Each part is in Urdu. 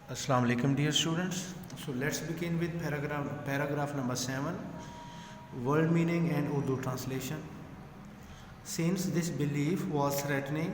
Assalamu alaikum, dear students. So let's begin with paragraph number 7, word meaning and Urdu translation. Since this belief was threatening,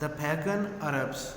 The pagan Arabs,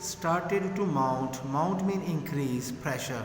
started to mount mean increase, pressure.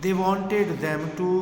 They wanted them to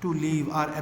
to leave or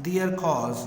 their cause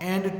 and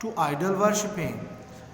to idol worshipping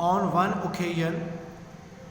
On one occasion,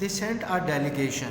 they sent a delegation,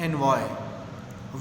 envoy,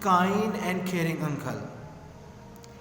kind and caring uncle.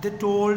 They told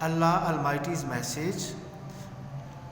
Allah Almighty's message.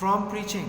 from preaching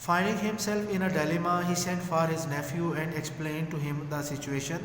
Finding himself in a dilemma, he sent for his nephew and explained to him the situation.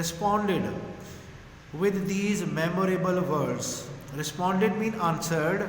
responded with these memorable words. Responded mean answered,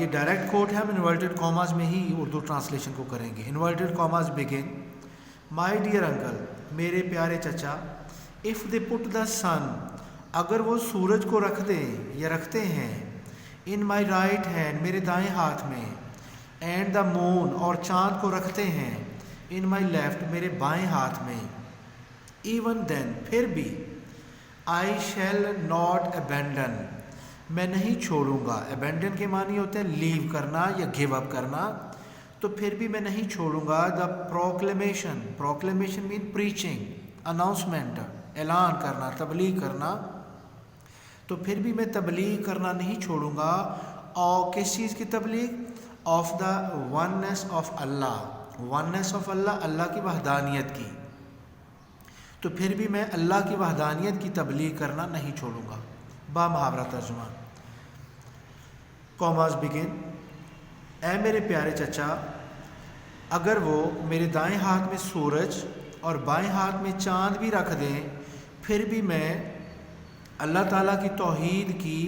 یہ ڈائریکٹ کوٹ ہے, ہم انورٹڈ کاماز میں ہی اردو ٹرانسلیشن کو کریں گے. Inverted commas begin, my dear uncle, میرے پیارے چچا, اف دے پٹ دا سن, اگر وہ سورج کو رکھ دیں یا رکھتے ہیں, ان مائی رائٹ ہینڈ, میرے دائیں ہاتھ میں, اینڈ دا مون, اور چاند کو رکھتے ہیں, ان مائی لیفٹ, میرے بائیں ہاتھ میں, ایون دین, پھر بھی, آئی شیل ناٹ ابینڈن, میں نہیں چھوڑوں گا. ابینڈن کے معنی ہوتے ہیں لیو کرنا یا گیو اپ کرنا, تو پھر بھی میں نہیں چھوڑوں گا. دا پروکلیمیشن, پروکلیمیشن مین پریچنگ, اناؤنسمنٹ, اعلان کرنا, تبلیغ کرنا, تو پھر بھی میں تبلیغ کرنا نہیں چھوڑوں گا. اور کس چیز کی تبلیغ؟ Of the oneness of Allah, oneness of Allah, Allah کی وحدانیت کی. تو پھر بھی میں اللہ کی وحدانیت کی تبلیغ کرنا نہیں چھوڑوں گا. با محاورہ ترجمہ. کاماز بگن, اے میرے پیارے چچا, اگر وہ میرے دائیں ہاتھ میں سورج اور بائیں ہاتھ میں چاند بھی رکھ دیں, پھر بھی میں اللہ تعالیٰ کی توحید کی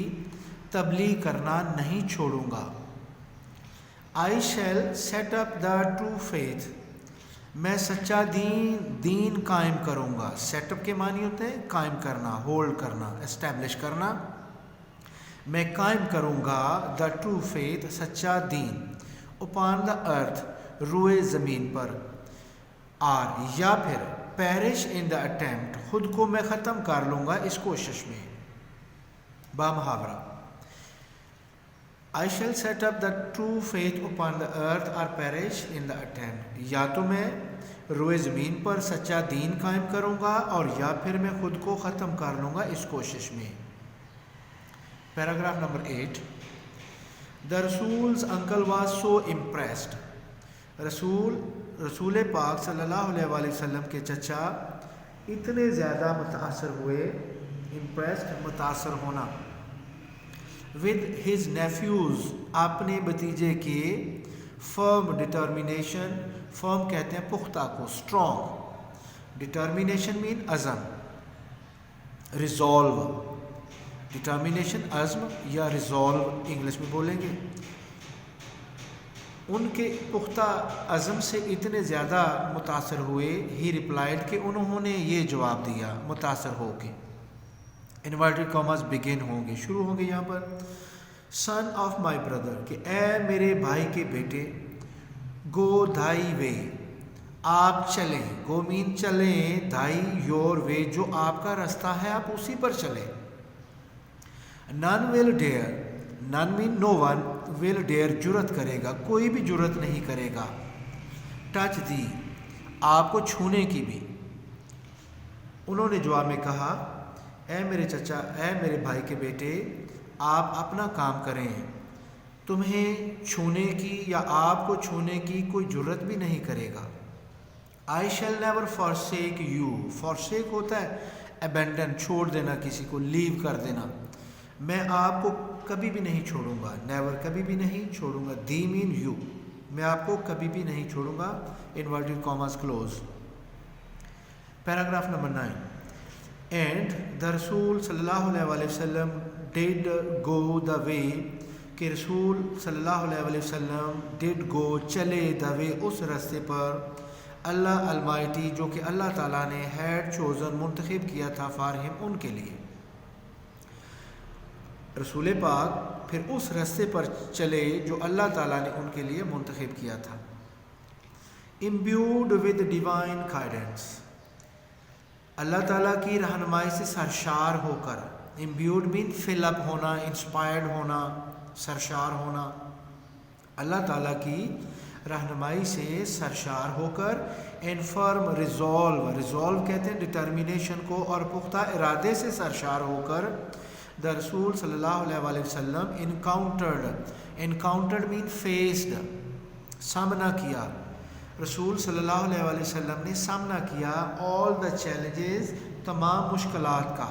تبلیغ کرنا نہیں چھوڑوں گا. I shall set up the true faith, میں سچا دین قائم کروں گا. سیٹ اپ کے معنی ہوتے ہیں قائم کرنا, ہولڈ کرنا, اسٹیبلش کرنا. میں قائم کروں گا دا ٹرو فیتھ, سچا دین, اپان دا ارتھ, روئے زمین پر, آر, یا پھر پیرش ان دا اٹیمپٹ, خود کو میں ختم کر لوں گا اس کوشش میں. با محاورہ. I shall set up the true faith upon the earth or perish in the attempt. یا تو میں روئے زمین پر سچا دین قائم کروں گا, اور یا پھر میں خود کو ختم کر لوں گا اس کوشش میں. Paragraph number 8. The Rasul's uncle was so impressed. رسول پاک صلی اللہ علیہ وآلہ وسلم کے چچا اتنے زیادہ متاثر ہوئے, impressed, متاثر ہونا, with his nephews, اپنے بتیجے کے, firm determination, firm کہتے ہیں پختہ کو, strong, determination mean عزم, resolve, determination عزم یا resolve انگلش میں بولیں گے. ان کے پختہ عزم سے اتنے زیادہ متاثر ہوئے, he replied, کہ انہوں نے یہ جواب دیا متاثر ہو کے. انورٹڈ کاماز بگن ہوں گے, شروع ہوں گے یہاں پر. سن آف مائی بردر, کہ اے میرے بھائی کے بیٹے, گو دائی وے, آپ چلیں, گو مین چلیں, دائی یور وے, جو آپ کا رستہ ہے آپ اسی پر چلیں. نن ول ڈیئر, نن مین نو ون, ول ڈیئر جرت کرے گا, کوئی بھی جرت نہیں کرے گا. ٹچ دی, آپ کو چھونے کی بھی. انہوں نے جواب میں کہا, اے میرے چچا, اے میرے بھائی کے بیٹے, آپ اپنا کام کریں, تمہیں چھونے کی یا آپ کو چھونے کی کوئی جرت بھی نہیں کرے گا. I shall never forsake you, forsake ہوتا ہے abandon, چھوڑ دینا کسی کو, لیو کر دینا. میں آپ کو کبھی بھی نہیں چھوڑوں گا, never کبھی بھی نہیں چھوڑوں گا, دی مین you, میں آپ کو کبھی بھی نہیں چھوڑوں گا. Inverted commas close. Paragraph number 9. And the رسول صلی اللہ علیہ وآلہ وسلم ڈیڈ گو دا وے, کہ رسول صلی اللہ علیہ وآلہ وسلم ڈیڈ گو, چلے, دا وے, اس راستے پر, اللہ المائٹی, جو کہ اللہ تعالیٰ نے ہیڈ چوزن, منتخب کیا تھا, فار ہم, ان کے لیے. رسول پاک پھر اس راستے پر چلے جو اللہ تعالیٰ نے ان کے لیے منتخب کیا تھا. امبیوڈ ود ڈیوائن گائیڈنس, اللہ تعالیٰ کی رہنمائی سے سرشار ہو کر. امبیوڈ مین فل اپ ہونا, انسپائرڈ ہونا, سرشار ہونا. اللہ تعالیٰ کی رہنمائی سے سرشار ہو کر. انفرم ریزولو, ریزولو کہتے ہیں ڈٹرمینیشن کو, اور پختہ ارادے سے سرشار ہو کر. دا رسول صلی اللہ علیہ وآلہ وسلم انکاؤنٹرڈ, انکاؤنٹرڈ مین فیسڈ, سامنا کیا. رسول صلی اللہ علیہ وآلہ وسلم نے سامنا کیا all the challenges, تمام مشکلات کا.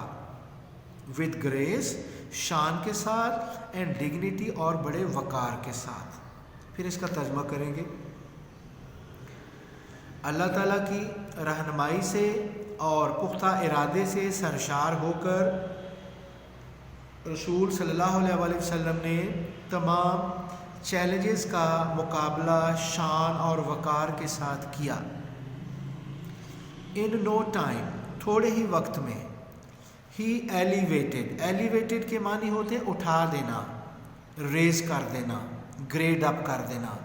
with grace, شان کے ساتھ, and dignity, اور بڑے وقار کے ساتھ. پھر اس کا ترجمہ کریں گے. اللہ تعالیٰ کی رہنمائی سے اور پختہ ارادے سے سرشار ہو کر رسول صلی اللہ علیہ وآلہ وسلم نے تمام چیلنجز کا مقابلہ شان اور وقار کے ساتھ کیا۔ ان نو ٹائم، تھوڑے ہی وقت میں، ہی ایلیویٹڈ کے معنی ہوتے ہیں اٹھا دینا، ریز کر دینا، گریڈ اپ کر دینا۔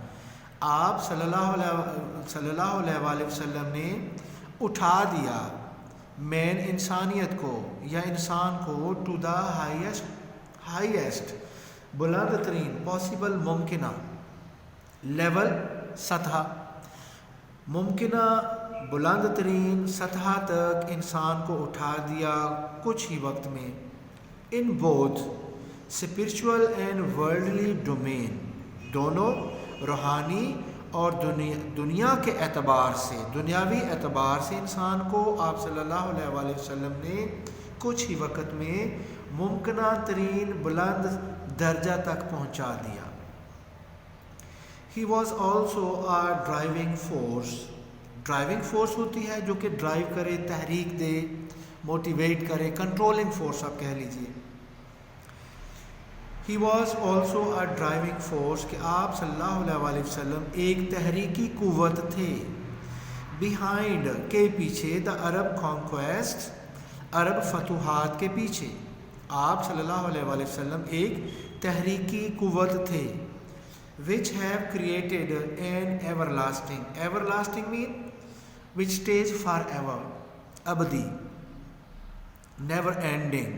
آپ صلی اللہ علیہ وآلہ وسلم نے اٹھا دیا مین انسانیت کو یا انسان کو ٹو دا ہائیسٹ بلند ترین پاسبل ممکنہ لیول، سطح، ممکنہ بلند ترین سطح تک انسان کو اٹھا دیا کچھ ہی وقت میں۔ In both spiritual and worldly domain, دونوں روحانی اور دنیا کے اعتبار سے، دنیاوی اعتبار سے انسان کو آپ صلی اللہ علیہ وآلہ وسلم نے کچھ ہی وقت میں ممکنہ ترین بلند درجہ تک پہنچا دیا۔ He was also a driving force۔ Driving force ہوتی ہے جو کہ ڈرائیو کرے، تحریک دے، موٹیویٹ کرے، کنٹرولنگ فورس آپ کہہ لیجئے۔ He was also a driving force کہ آپ صلی اللہ علیہ وآلہ وسلم ایک تحریکی قوت تھے، behind کے پیچھے، the Arab conquest، عرب فتوحات کے پیچھے آپ صلی اللہ علیہ وآلہ وسلم ایک تحریکی قوت تھے، which have created an everlasting mean which stays forever، ابدی، never ending،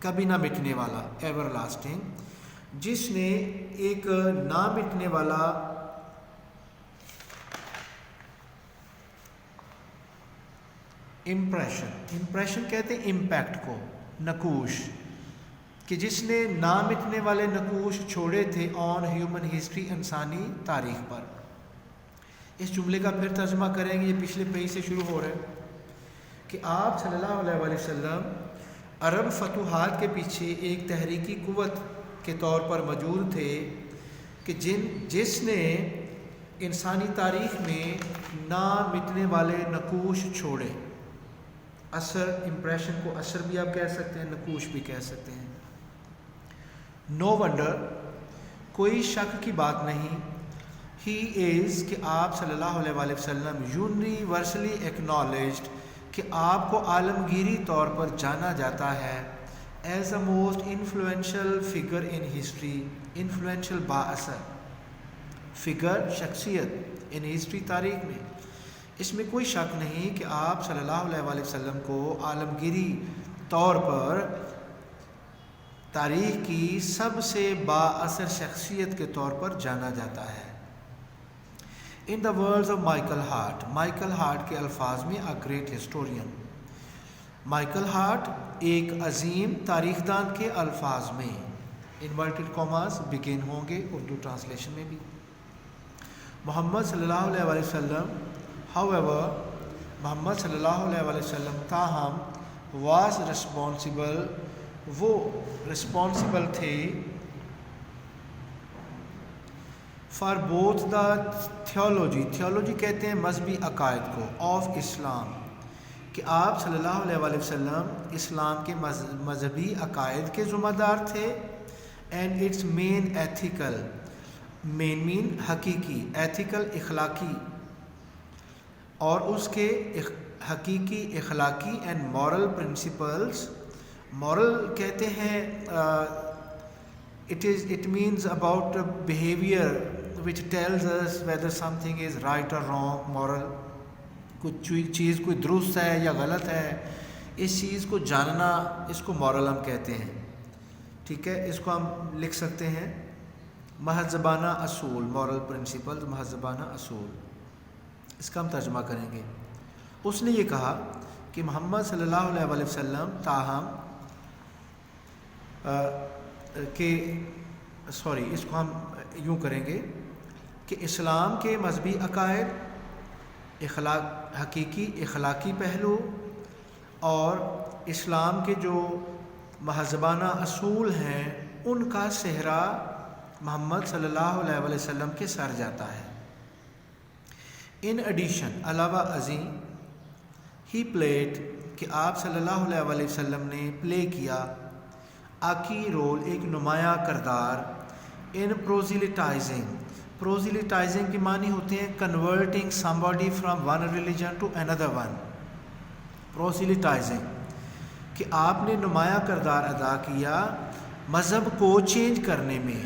کبھی نہ مٹنے والا، everlasting، جس نے ایک نہ مٹنے والا امپریشن کہتے ہیں امپیکٹ کو، نقوش، کہ جس نے نہ مٹنے والے نقوش چھوڑے تھے آن ہیومن ہسٹری، انسانی تاریخ پر۔ اس جملے کا پھر ترجمہ کریں گے، یہ پچھلے پیج سے شروع ہو رہا ہے کہ آپ صلی اللہ علیہ وآلہ وسلم عرب فتوحات کے پیچھے ایک تحریکی قوت کے طور پر موجود تھے کہ جس نے انسانی تاریخ میں نہ مٹنے والے نقوش چھوڑے۔ اثر، امپریشن کو اثر بھی آپ کہہ سکتے ہیں، نقوش بھی کہہ سکتے ہیں۔ نو ونڈر، کوئی شک کی بات نہیں، ہی از کہ آپ صلی اللہ علیہ وآلہ وسلم یونیورسلی ایکنالجڈ کہ آپ کو عالمگیری طور پر جانا جاتا ہے as a most influential figure in history, influential با اثر فگر، شخصیت، ان ہسٹری، تاریخ میں۔ اس میں کوئی شک نہیں کہ آپ صلی اللہ علیہ وآلہ وسلم کو عالمگیری طور پر تاریخ کی سب سے با اثر شخصیت کے طور پر جانا جاتا ہے۔ In the words of Michael Hart کے الفاظ میں a great historian, Michael Hart ایک عظیم تاریخ دان کے الفاظ میں، انورٹڈ کاماز بگن ہوں گے اردو ٹرانسلیشن میں بھی۔ محمد صلی اللہ علیہ وآلہ وسلم however، محمد صلی اللہ علیہ وآلہ وسلم تاہم was responsible، وہ رسپانسبل تھے فار بوتھ دا تھیولوجی کہتے ہیں مذہبی عقائد کو، آف اسلام، کہ آپ صلی اللہ علیہ وآلہ وسلم اسلام کے مذہبی عقائد کے ذمہ دار تھے، اینڈ اٹس مین ایتھیکل، مین حقیقی، ایتھیکل اخلاقی، اور اس کے حقیقی اخلاقی اینڈ مورل پرنسپلز، مورل کہتے ہیں it means about behavior which tells us whether something is right or wrong، moral، کچھ چیز کوئی درست ہے یا غلط ہے، اس چیز کو جاننا، اس کو مورل ہم کہتے ہیں، ٹھیک ہے۔ اس کو ہم لکھ سکتے ہیں مہذبانہ اصول، مورل پرنسپل، مہذبانہ اصول، اس کا ہم ترجمہ کریں گے۔ اس نے یہ کہا کہ محمد صلی اللہ علیہ وآلہ وسلم تاہم اس کو ہم یوں کریں گے کہ اسلام کے مذہبی عقائد، حقیقی اخلاقی پہلو اور اسلام کے جو مہذبانہ اصول ہیں ان کا صحرا محمد صلی اللہ علیہ وآلہ وسلم کے سر جاتا ہے۔ ان ایڈیشن، علاوہ ازیں، ہی پلیڈ کہ آپ صلی اللہ علیہ وآلہ وسلم نے پلے کیا، آکی رول، ایک نمایاں کردار، in proselytizing. Proselytizing کے معنی ہوتے ہیں converting somebody from one religion to another one. Proselytizing کہ آپ نے نمایاں کردار ادا کیا مذہب کو چینج کرنے میں.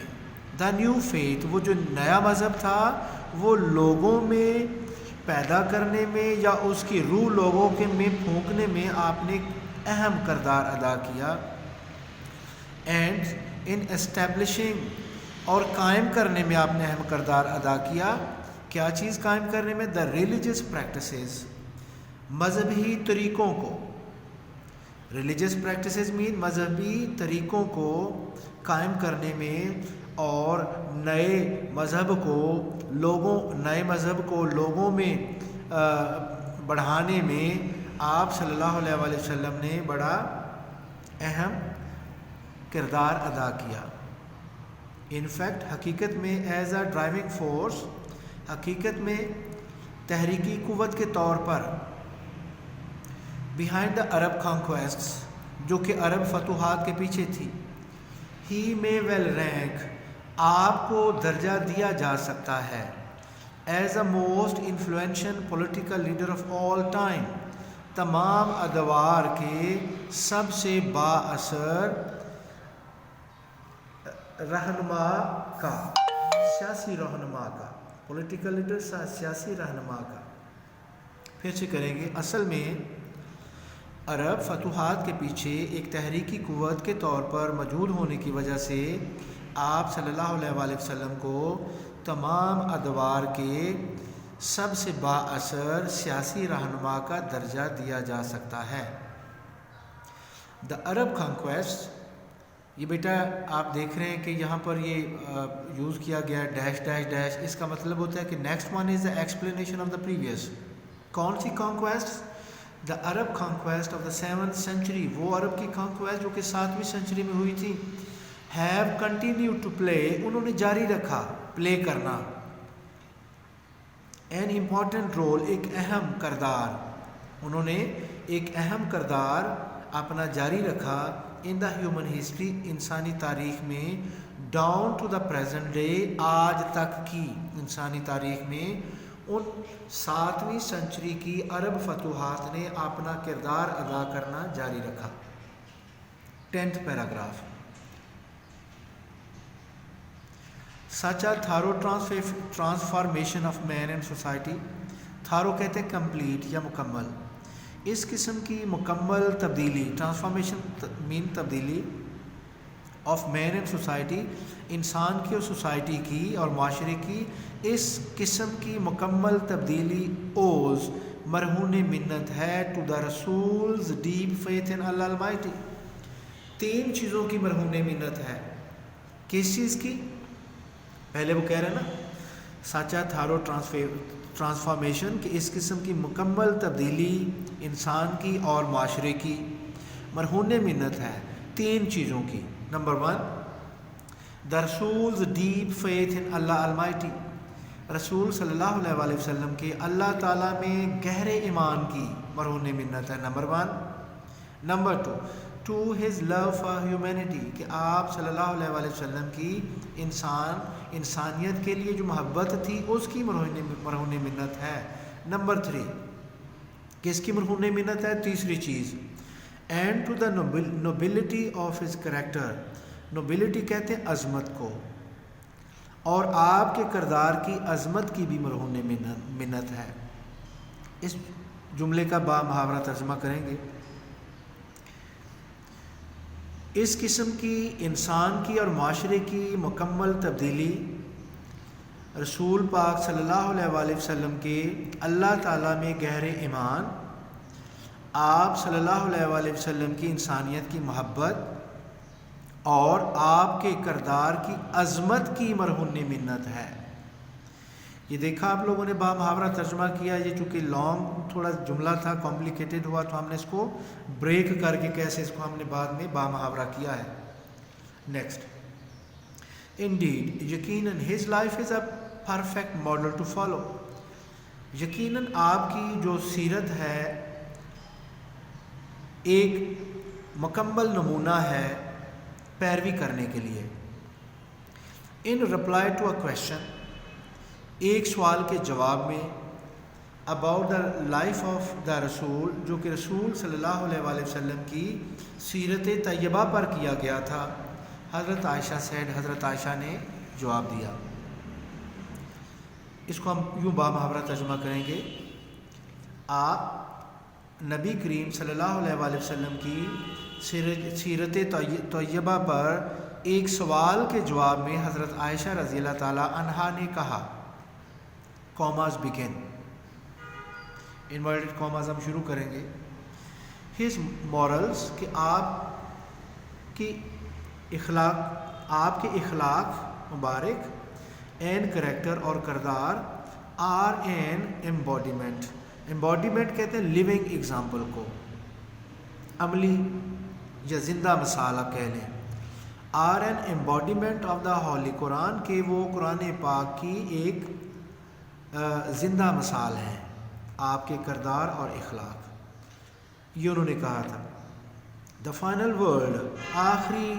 دا نیو فیتھ، وہ جو نیا مذہب تھا وہ لوگوں میں پیدا کرنے میں یا اس کی روح لوگوں کے میں پھونکنے میں آپ نے اہم کردار ادا کیا. اینڈ ان اسٹیبلشنگ، اور قائم کرنے میں آپ نے اہم کردار ادا کیا. کیا چیز قائم کرنے میں؟ دا ریلیجس پریکٹسز، مذہبی طریقوں کو. ریلیجس پریکٹسز مین مذہبی طریقوں کو قائم کرنے میں اور نئے مذہب کو لوگوں میں بڑھانے میں آپ صلی اللہ علیہ وآلہ وسلم نے بڑا اہم کردار ادا کیا. ان فیکٹ حقیقت میں ایز اے ڈرائیونگ فورس، حقیقت میں تحریکی قوت کے طور پر بیہائنڈ دا عرب کانکویسٹس، جو کہ عرب فتوحات کے پیچھے تھی. ہی میں ویل رینک، آپ کو درجہ دیا جا سکتا ہے as a most influential political leader of all time, تمام ادوار کے سب سے با اثر رہنما کا، سیاسی رہنما کا. پولیٹیکل لیڈر سیاسی رہنما کا. پھر سے کریں گے. اصل میں عرب فتوحات کے پیچھے ایک تحریکی قوت کے طور پر موجود ہونے کی وجہ سے آپ صلی اللہ علیہ وآلہ وسلم کو تمام ادوار کے سب سے با اثر سیاسی رہنما کا درجہ دیا جا سکتا ہے. دا عرب کانکویسٹ، یہ بیٹا آپ دیکھ رہے ہیں کہ یہاں پر یہ یوز کیا گیا ہے ڈیش ڈیش ڈیش. اس کا مطلب ہوتا ہے کہ next one is the explanation of the previous. کون سی conquest? The Arab conquest of the 7th century، وہ عرب کی کانکویسٹ جو کہ 7ویں سینچری میں ہوئی تھی. ہیو کنٹینیو ٹو پلے، انہوں نے جاری رکھا پلے کرنا. این امپورٹنٹ رول، ایک اہم کردار، انہوں نے ایک اہم کردار اپنا جاری رکھا. ان دا ہیومن ہسٹری، انسانی تاریخ میں. Down to the present day, آج تک کی انسانی تاریخ میں ان 7ویں سنچری کی عرب فتوحات نے اپنا کردار ادا کرنا جاری رکھا. 10th paragraph. Such a thorough transformation of man and society. Thorough کہتے ہیں کمپلیٹ یا مکمل. اس قسم کی مکمل تبدیلی، ٹرانسفارمیشن مین تبدیلی، آف مین اینڈ سوسائٹی، انسان کی اور سوسائٹی کی اور معاشرے کی، اس قسم کی مکمل تبدیلی اوز مرہون منت ہے ٹو دا رسولز deep faith in Allah almighty. 3 چیزوں کی مرہون منت ہے. کس چیز کی؟ پہلے وہ کہہ رہے ہیں نا سچا تھارو ٹرانسفارمیشن، کہ اس قسم کی مکمل تبدیلی انسان کی اور معاشرے کی مرہون منت ہے 3 چیزوں کی. نمبر 1، دا رسولز deep faith in Allah almighty, رسول صلی اللہ علیہ وآلہ وسلم کے اللہ تعالیٰ میں گہرے ایمان کی مرہون منت ہے. Number 1. Number 2، to his love for humanity, کہ آپ صلی اللہ علیہ وآلہ وسلم کی انسانیت کے لیے جو محبت تھی اس کی مرہون منت ہے. نمبر 3، کس کی مرہون منت ہے؟ تیسری چیز، and to the nobility of his character. Nobility کہتے ہیں عظمت کو، اور آپ کے کردار کی عظمت کی بھی مرہون منت ہے. اس جملے کا با محاورہ ترجمہ کریں گے. اس قسم کی انسان کی اور معاشرے کی مکمل تبدیلی رسول پاک صلی اللہ علیہ وآلہ وسلم کے اللہ تعالیٰ میں گہرے ایمان، آپ صلی اللہ علیہ وآلہ وسلم کی انسانیت کی محبت اور آپ کے کردار کی عظمت کی مرہون منت ہے. یہ دیکھا آپ لوگوں نے با محاورہ ترجمہ کیا. یہ چونکہ لانگ تھوڑا جملہ تھا، کمپلیکیٹڈ ہوا، تو ہم نے اس کو بریک کر کے کیسے اس کو ہم نے بعد میں با محاورہ کیا ہے. نیکسٹ، انڈیڈ، یقیناً his life is a perfect model to follow. یقیناً آپ کی جو سیرت ہے ایک مکمل نمونہ ہے پیروی کرنے کے لیے. ان رپلائی ٹو اے کویشچن، ایک سوال کے جواب میں، about the life of the رسول، جو کہ رسول صلی اللہ علیہ وآلہ وسلم کی سیرت طیبہ پر کیا گیا تھا، حضرت عائشہ سیڈ، حضرت عائشہ نے جواب دیا۔ اس کو ہم یوں بامحاورہ ترجمہ کریں گے، آپ نبی کریم صلی اللہ علیہ وآلہ وسلم کی سیرت طیبہ پر ایک سوال کے جواب میں حضرت عائشہ رضی اللہ تعالیٰ عنہا نے کہا، کاماز بگن، انورٹڈ کاماز ہم شروع کریں گے، ہز مورلز، کہ آپ کے اخلاق مبارک، اینڈ کریکٹر اور کردار، آر این ایمبوڈیمنٹ، ایمبوڈیمنٹ کہتے ہیں لیونگ ایگزامپل کو، عملی یا زندہ مثال آپ کہہ لیں، are an embodiment of the holy Quran, کہ وہ قرآن پاک کی ایک زندہ مثال ہیں، آپ کے کردار اور اخلاق، یہ انہوں نے کہا تھا۔ دا فائنل ورڈ، آخری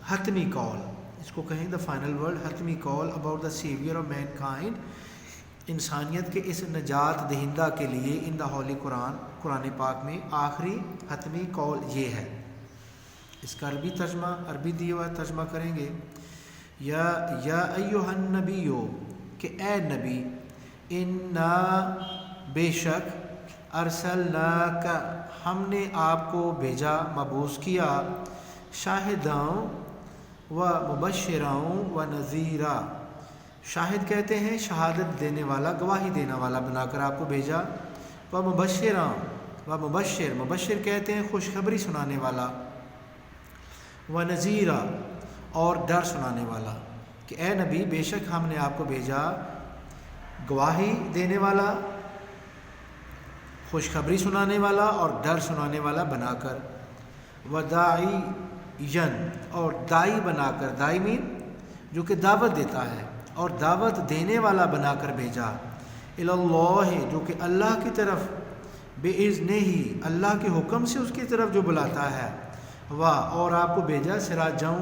حتمی کال، اس کو کہیں دا فائنل ورڈ، حتمی call about the saviour of mankind, انسانیت کے اس نجات دہندہ کے لیے، ان دا ہولی قرآن پاک میں آخری حتمی کال یہ ہے۔ اس کا عربی ترجمہ، عربی دیا ہوا ترجمہ کریں گے، یا ایھا النبیو، کہ اے نبی، انا بے شک، ارسلناک، ہم نے آپ کو بھیجا، مبعوث کیا، شاہداں و مبشراں و نذیرا، شاہد کہتے ہیں شہادت دینے والا، گواہی دینے والا بنا کر آپ کو بھیجا، و مبشراں و مبشر، مبشر کہتے ہیں خوشخبری سنانے والا، و نذیرا، اور ڈر سنانے والا، کہ اے نبی بے شک ہم نے آپ کو بھیجا گواہی دینے والا، خوشخبری سنانے والا اور ڈر سنانے والا بنا کر، وداعین، اور دائی بنا کر، دائی مین جو کہ دعوت دیتا ہے، اور دعوت دینے والا بنا کر بھیجا، الی اللہ، جو کہ اللہ کی طرف، باذنہ، اللہ کے حکم سے اس کی طرف جو بلاتا ہے، اور آپ کو بھیجا سراجاں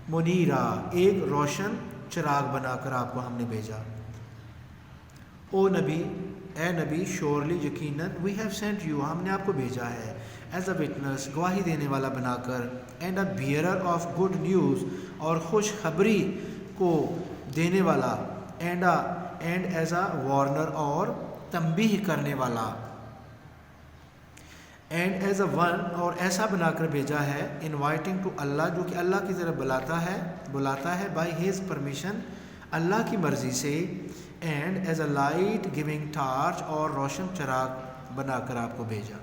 منیرا، ایک روشن چراغ بنا کر آپ کو ہم نے بھیجا۔ او نبی، اے نبی، شورلی، یقیناً، وی ہیو سینٹ یو، ہم نے آپ کو بھیجا ہے، ایز اے وٹنس، گواہی دینے والا بنا کر، and a bearer of good news, اور خوشخبری کو دینے والا، اینڈ ایز اے وارنر، اور تنبیہ کرنے والا، اینڈ ایز اے ون، اور ایسا بنا کر بھیجا ہے، انوائٹنگ ٹو اللہ، جو کہ اللہ کی طرف بلاتا ہے، بائی ہیز پرمیشن، اللہ کی مرضی سے، and as a light giving torch, اور روشن چراغ بنا کر آپ کو بھیجا۔